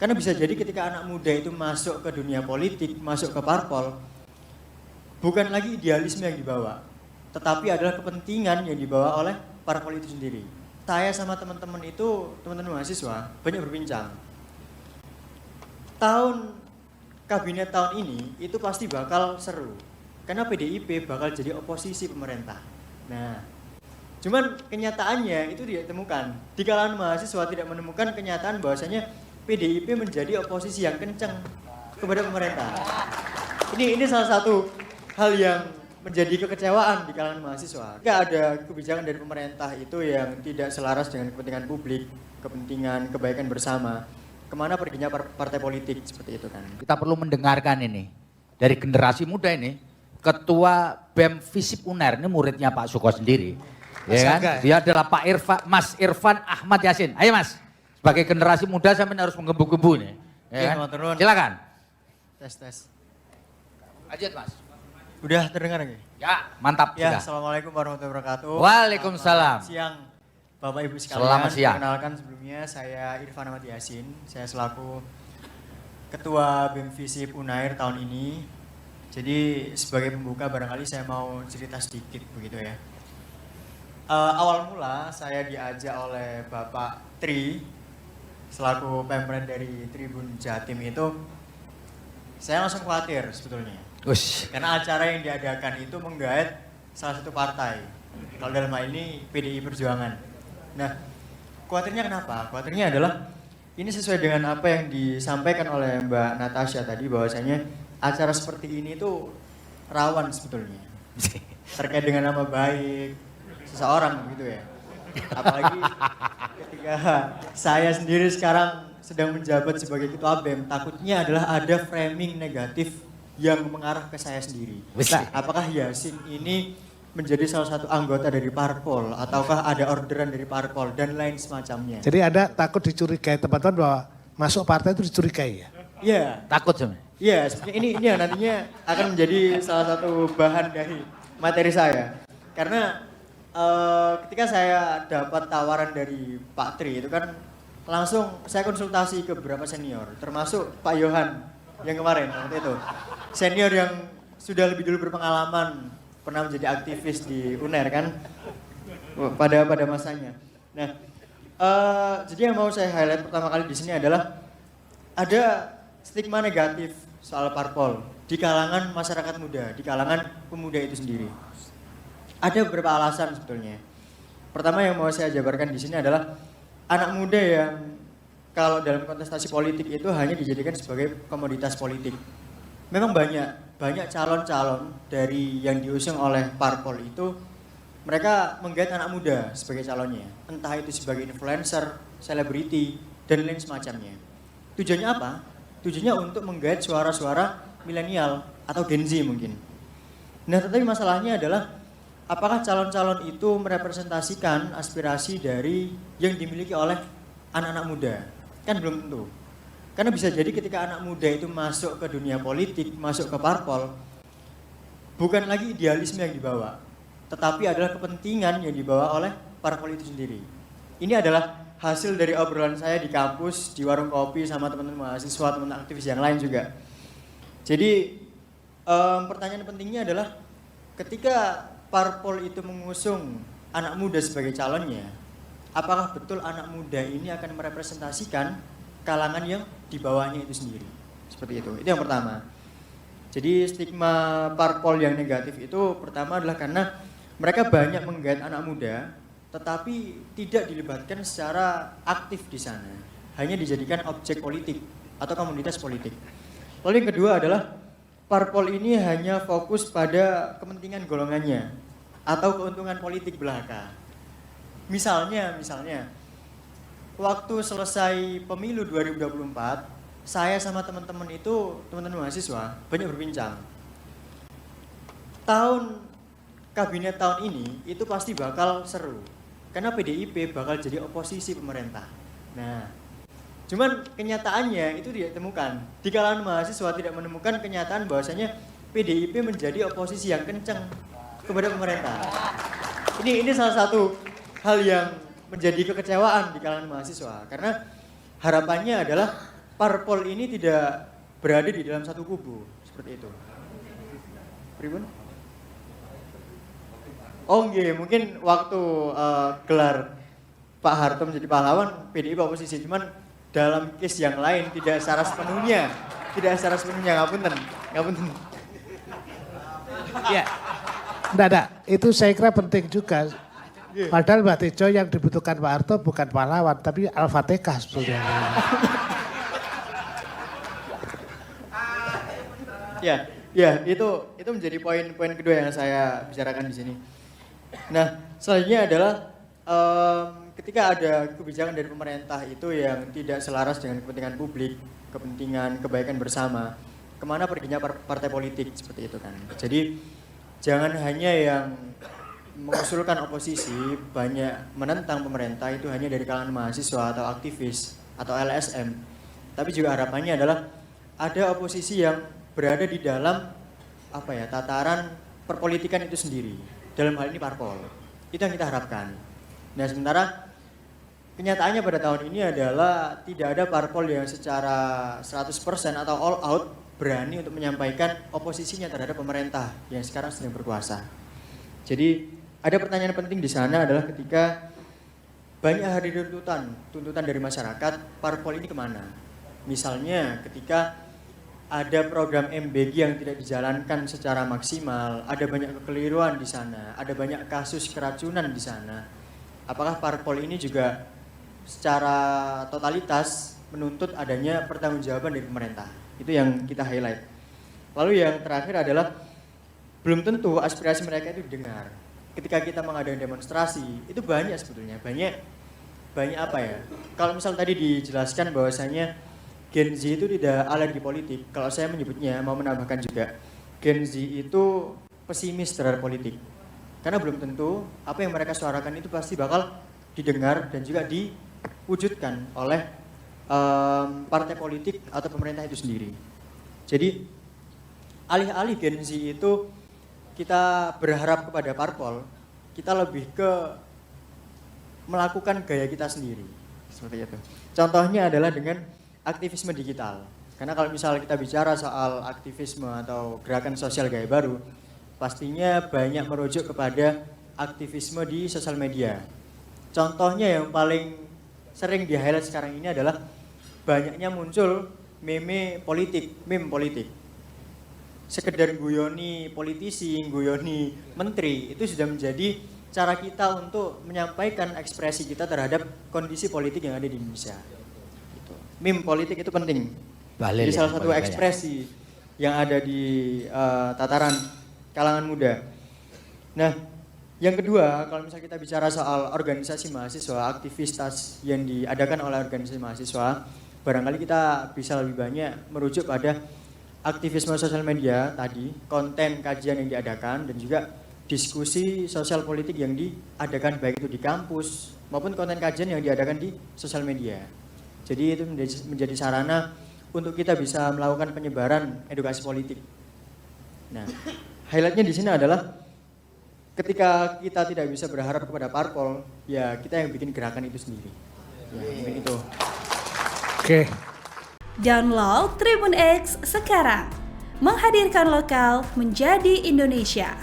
Karena bisa jadi ketika anak muda itu masuk ke dunia politik, masuk ke parpol, bukan lagi idealisme yang dibawa, tetapi adalah kepentingan yang dibawa oleh parpol itu sendiri. Saya sama teman-teman itu, teman-teman mahasiswa, banyak berbincang. Kabinet tahun ini itu pasti bakal seru. Karena PDIP bakal jadi oposisi pemerintah. Nah, cuman kenyataannya itu tidak ditemukan. Di kalangan mahasiswa tidak menemukan kenyataan bahwasanya PDIP menjadi oposisi yang kencang kepada pemerintah. Ini salah satu hal yang menjadi kekecewaan di kalangan mahasiswa. Tidak ada kebijakan dari pemerintah itu yang tidak selaras dengan kepentingan publik, kepentingan kebaikan bersama. Kemana perginya partai politik seperti itu kan? Kita perlu mendengarkan ini dari generasi muda ini. Ketua BEM Visip UNER ini muridnya Pak Suko sendiri, ya kan? Dia adalah Mas Irfan Ahmad Yasin. Ayo Mas, sebagai generasi muda sampai harus menggebu-gebu nih. Ya kan? Silakan. Tes. Lanjut Mas. Udah terdengar nggak? Ya, mantap ya, sudah. Assalamualaikum warahmatullahi wabarakatuh. Waalaikumsalam. Selamat siang Bapak Ibu sekalian. Selamat siang. Perkenalkan sebelumnya saya Irfan Ahmad Yasin. Saya selaku Ketua BEM Visip UNAIR tahun ini. Jadi sebagai pembuka barangkali saya mau cerita sedikit begitu ya. Awal mula saya diajak oleh Bapak Tri selaku pemret dari Tribun Jatim itu, saya langsung khawatir sebetulnya. Karena acara yang diadakan itu menggait salah satu partai. Kalau dalam hal ini PDI Perjuangan. Nah, khawatirnya kenapa? Khawatirnya adalah ini sesuai dengan apa yang disampaikan oleh Mbak Natasha tadi, bahwasanya acara seperti ini tuh rawan sebetulnya terkait dengan nama baik seseorang gitu ya. Apalagi ketika saya sendiri sekarang sedang menjabat sebagai ketua BEM, takutnya adalah ada framing negatif yang mengarah ke saya sendiri. Nah, apakah Yasin ini menjadi salah satu anggota dari parpol ataukah ada orderan dari parpol dan lain semacamnya. Jadi ada takut dicurigai teman-teman bahwa masuk partai itu dicurigai ya? Iya. Takut sebenarnya. Iya, ini yang nantinya akan menjadi salah satu bahan dari materi saya. Karena ketika saya dapat tawaran dari Pak Tri itu kan langsung saya konsultasi ke beberapa senior, termasuk Pak Yohan yang kemarin waktu itu. Senior yang sudah lebih dulu berpengalaman, pernah menjadi aktivis di UNER kan pada masanya. Nah, jadi yang mau saya highlight pertama kali di sini adalah ada stigma negatif soal parpol di kalangan masyarakat muda, di kalangan pemuda itu sendiri. Ada beberapa alasan sebetulnya. Pertama yang mau saya jabarkan di sini adalah anak muda yang kalau dalam kontestasi politik itu hanya dijadikan sebagai komoditas politik. Memang banyak calon-calon dari yang diusung oleh parpol itu mereka menggait anak muda sebagai calonnya, entah itu sebagai influencer, selebriti dan lain semacamnya. Tujuannya apa? Tujuannya untuk menggait suara-suara milenial atau Gen Z mungkin. Nah, tetapi masalahnya adalah apakah calon-calon itu merepresentasikan aspirasi dari yang dimiliki oleh anak-anak muda? Kan belum tentu. Karena bisa jadi ketika anak muda itu masuk ke dunia politik, masuk ke parpol, bukan lagi idealisme yang dibawa, tetapi adalah kepentingan yang dibawa oleh parpol itu sendiri. Ini adalah hasil dari obrolan saya di kampus, di warung kopi sama teman-teman mahasiswa, teman-teman aktivis yang lain juga. Jadi pertanyaan pentingnya adalah ketika parpol itu mengusung anak muda sebagai calonnya, apakah betul anak muda ini akan merepresentasikan kalangan yang di bawahnya itu sendiri? Seperti itu yang pertama. Jadi stigma parpol yang negatif itu pertama adalah karena mereka banyak menggait anak muda tetapi tidak dilibatkan secara aktif di sana, hanya dijadikan objek politik atau komoditas politik. Lalu yang kedua adalah parpol ini hanya fokus pada kepentingan golongannya atau keuntungan politik belaka. Misalnya, waktu selesai pemilu 2024, saya sama teman-teman teman-teman mahasiswa banyak berbincang. Kabinet tahun ini itu pasti bakal seru. Karena PDIP bakal jadi oposisi pemerintah. Nah, cuman kenyataannya itu tidak ditemukan. Di kalangan mahasiswa tidak menemukan kenyataan bahwasanya PDIP menjadi oposisi yang kencang kepada pemerintah. Ini salah satu hal yang menjadi kekecewaan di kalangan mahasiswa. Karena harapannya adalah parpol ini tidak berada di dalam satu kubu seperti itu. Pribun? Oh nggih, mungkin waktu gelar Pak Harto menjadi pahlawan PDIP oposisi, cuman dalam case yang lain tidak secara sepenuhnya, ngapunten. Ya. Enggak. Itu saya kira penting juga. Padahal Mbak Tejo yang dibutuhkan Pak Harto bukan pahlawan, tapi Al-Fatihah sebetulnya. Ya, itu menjadi poin kedua yang saya bicarakan di sini. Nah, selanjutnya adalah ketika ada kebijakan dari pemerintah itu yang tidak selaras dengan kepentingan publik, kepentingan kebaikan bersama, kemana perginya partai politik seperti itu kan. Jadi jangan hanya yang mengusulkan oposisi banyak menentang pemerintah itu hanya dari kalangan mahasiswa atau aktivis atau LSM, tapi juga harapannya adalah ada oposisi yang berada di dalam tataran perpolitikan itu sendiri, dalam hal ini parpol. Itu yang kita harapkan. Nah, sementara kenyataannya pada tahun ini adalah tidak ada parpol yang secara 100% atau all out berani untuk menyampaikan oposisinya terhadap pemerintah yang sekarang sedang berkuasa. Jadi ada pertanyaan penting di sana adalah ketika banyak hari tuntutan dari masyarakat, parpol ini kemana? Misalnya ketika ada program MBG yang tidak dijalankan secara maksimal, ada banyak kekeliruan di sana, ada banyak kasus keracunan di sana. Apakah parpol ini juga secara totalitas menuntut adanya pertanggungjawaban dari pemerintah? Itu yang kita highlight. Lalu yang terakhir adalah belum tentu aspirasi mereka itu didengar. Ketika kita mengadakan demonstrasi, itu banyak sebetulnya, banyak kalau misal tadi dijelaskan bahwasanya Gen Z itu tidak alergi politik. Kalau saya menyebutnya, mau menambahkan juga, Gen Z itu pesimis terhadap politik. Karena belum tentu apa yang mereka suarakan itu pasti bakal didengar dan juga diwujudkan oleh partai politik atau pemerintah itu sendiri. Jadi alih-alih Gen Z itu kita berharap kepada parpol, kita lebih ke melakukan gaya kita sendiri. Seperti itu. Contohnya adalah dengan aktivisme digital. Karena kalau misalnya kita bicara soal aktivisme atau gerakan sosial gaya baru, pastinya banyak merujuk kepada aktivisme di sosial media. Contohnya yang paling sering di-highlight sekarang ini adalah banyaknya muncul meme politik. Sekedar guyoni politisi, guyoni menteri, itu sudah menjadi cara kita untuk menyampaikan ekspresi kita terhadap kondisi politik yang ada di Indonesia. Meme politik itu penting. Jadi salah satu ekspresi yang ada di tataran kalangan muda. Nah, yang kedua, kalau misalnya kita bicara soal organisasi mahasiswa, aktivitas yang diadakan oleh organisasi mahasiswa, barangkali kita bisa lebih banyak merujuk pada aktivisme sosial media tadi, konten kajian yang diadakan, dan juga diskusi sosial politik yang diadakan baik itu di kampus maupun konten kajian yang diadakan di sosial media. Jadi itu menjadi sarana untuk kita bisa melakukan penyebaran edukasi politik. Nah, highlightnya di sini adalah ketika kita tidak bisa berharap kepada parpol, ya kita yang bikin gerakan itu sendiri. Ya, mungkin itu. Oke. Download Tribun X sekarang. Menghadirkan lokal menjadi Indonesia.